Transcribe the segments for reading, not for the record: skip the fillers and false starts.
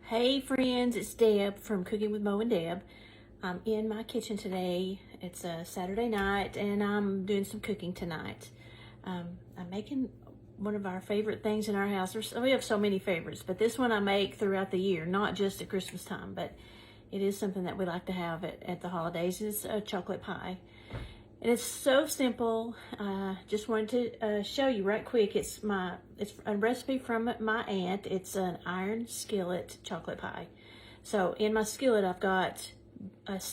Hey friends, it's Deb from Cooking with Mo and Deb. I'm in my kitchen today. It's a Saturday night and I'm doing some cooking tonight. I'm making one of our favorite things in our house. We have so many favorites, but this one I make throughout the year, not just at Christmas time, but it is something that we like to have at the holidays. It's a chocolate pie. And it's so simple. Just wanted to show you right quick. It's a recipe from my aunt. It's an iron skillet chocolate pie. So in my skillet, I've got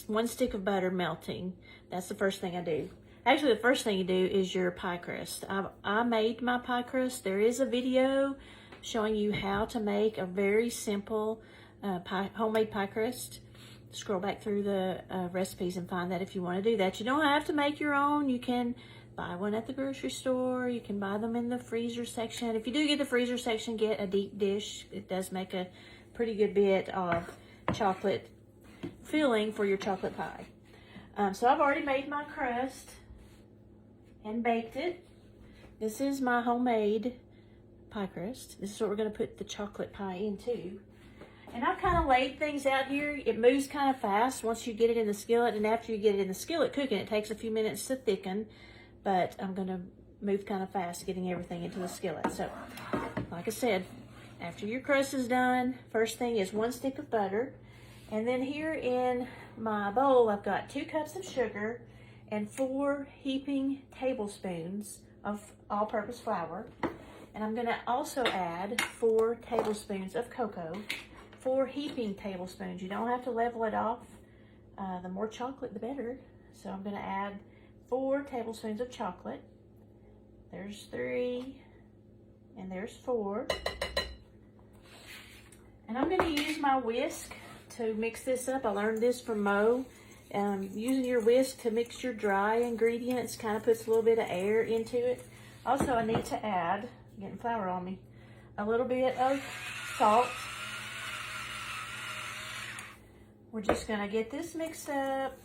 one stick of butter melting. That's the first thing I do. Actually, the first thing you do is your pie crust. I made my pie crust. There is a video showing you how to make a very simple homemade pie crust. Scroll back through the recipes and find that if you want to do that. You don't have to make your own. You can buy one at the grocery store. You can buy them in the freezer section. If you do get the freezer section, get a deep dish. It does make a pretty good bit of chocolate filling for your chocolate pie. So I've already made my crust and baked it. This is my homemade pie crust. This is what we're going to put the chocolate pie into. And I've kind of laid things out here. It moves kind of fast once you get it in the skillet. And after you get it in the skillet cooking, it takes a few minutes to thicken. But I'm going to move kind of fast getting everything into the skillet. So, like I said, after your crust is done, first thing is 1 stick of butter. And then here in my bowl, I've got 2 cups of sugar and 4 heaping tablespoons of all-purpose flour. And I'm going to also add 4 tablespoons of cocoa. 4 heaping tablespoons. You don't have to level it off. The more chocolate, the better. So I'm going to add 4 tablespoons of chocolate. There's 3, and there's 4. And I'm going to use my whisk to mix this up. I learned this from Mo. Using your whisk to mix your dry ingredients kind of puts a little bit of air into it. Also, I need to add, getting flour on me, a little bit of salt. We're just gonna get this mixed up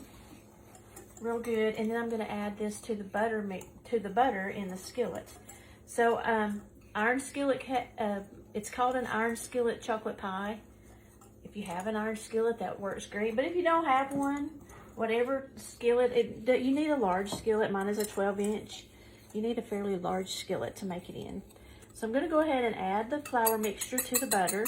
real good, and then I'm gonna add this to the butter in the skillet. So iron skillet, it's called an iron skillet chocolate pie. If you have an iron skillet, that works great. But if you don't have one, whatever skillet, you need a large skillet. Mine is a 12-inch. You need a fairly large skillet to make it in. So I'm gonna go ahead and add the flour mixture to the butter.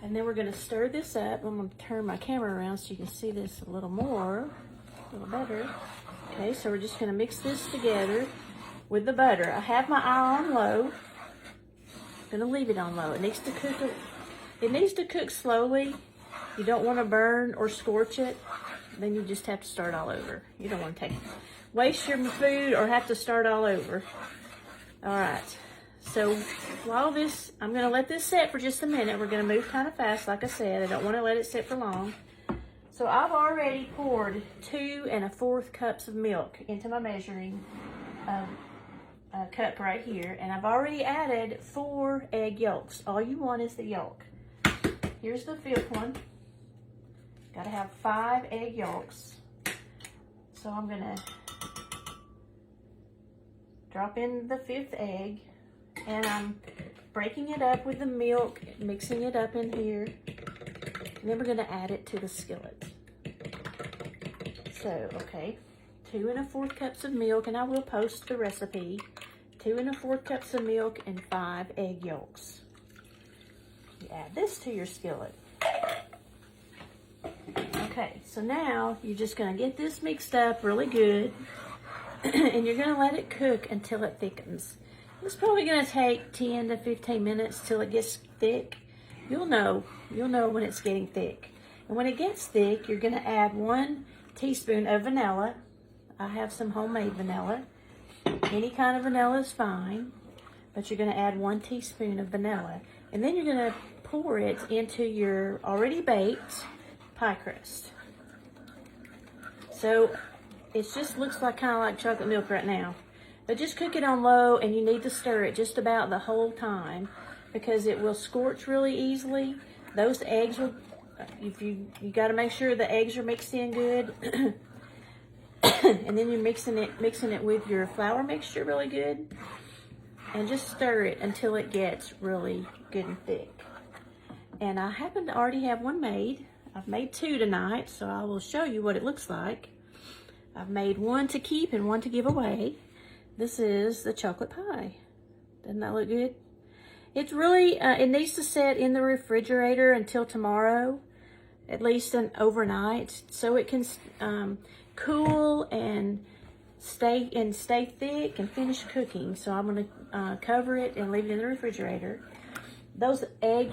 And then we're going to stir this up. I'm going to turn my camera around so you can see this a little more, a little better. Okay, so we're just going to mix this together with the butter. I have my eye on low. I'm going to leave it on low. It needs to cook. It needs to cook slowly. You don't want to burn or scorch it. Then you just have to start all over. You don't want to waste your food or have to start all over. All right. So while I'm going to let this set for just a minute. We're going to move kind of fast, like I said. I don't want to let it sit for long. So I've already poured 2 1/4 cups of milk into my measuring cup right here. And I've already added 4 egg yolks. All you want is the yolk. Here's the 5th one. Got to have 5 egg yolks. So I'm going to drop in the 5th egg. And I'm breaking it up with the milk, mixing it up in here. And then we're going to add it to the skillet. So, okay, 2 1/4 cups of milk, and I will post the recipe. 2 1/4 cups of milk and 5 egg yolks. You add this to your skillet. Okay, so now you're just going to get this mixed up really good. And you're going to let it cook until it thickens. It's probably going to take 10 to 15 minutes till it gets thick. You'll know when it's getting thick. And when it gets thick, you're going to add 1 teaspoon of vanilla. I have some homemade vanilla. Any kind of vanilla is fine, but you're going to add 1 teaspoon of vanilla. And then you're going to pour it into your already baked pie crust. So it just looks like kind of like chocolate milk right now. But just cook it on low, and you need to stir it just about the whole time because it will scorch really easily. Those eggs will, you got to make sure the eggs are mixed in good. And then you're mixing it with your flour mixture really good. and just stir it until it gets really good and thick. And I happen to already have one made. I've made two tonight, so I will show you what it looks like. I've made one to keep and one to give away. This is the chocolate pie. Doesn't that look good? It's really, it needs to sit in the refrigerator until tomorrow, at least overnight, so it can cool and stay thick and finish cooking. So I'm gonna cover it and leave it in the refrigerator. Those egg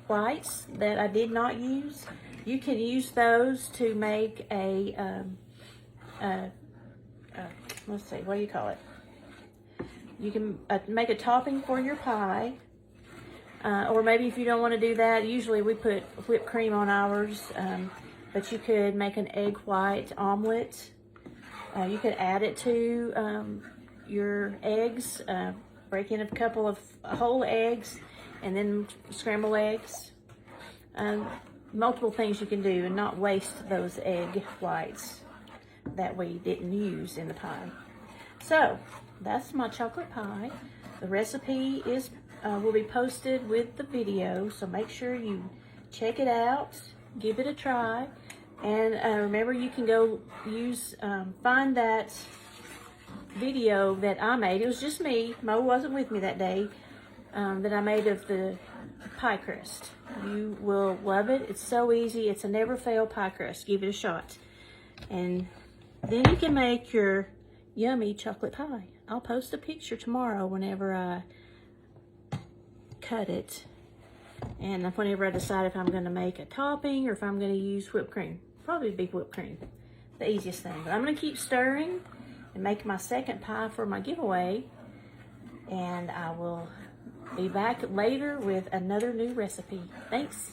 whites that I did not use, you can use those to make let's see, what do you call it? You can make a topping for your pie. Or maybe if you don't want to do that, usually we put whipped cream on ours, but you could make an egg white omelet. You could add it to your eggs, break in a couple of whole eggs, and then scramble eggs. Multiple things you can do and not waste those egg whites that we didn't use in the pie. So that's my chocolate pie. The recipe is will be posted with the video, so make sure you check it out, give it a try, and remember you can go find that video that I made. It was just me. Mo wasn't with me that day. That I made of the pie crust. You will love it. It's so easy. It's a never fail pie crust. Give it a shot. And then you can make your yummy chocolate pie. I'll post a picture tomorrow whenever I cut it. And whenever I decide if I'm going to make a topping or if I'm going to use whipped cream. Probably be whipped cream. The easiest thing. But I'm going to keep stirring and make my second pie for my giveaway. And I will be back later with another new recipe. Thanks.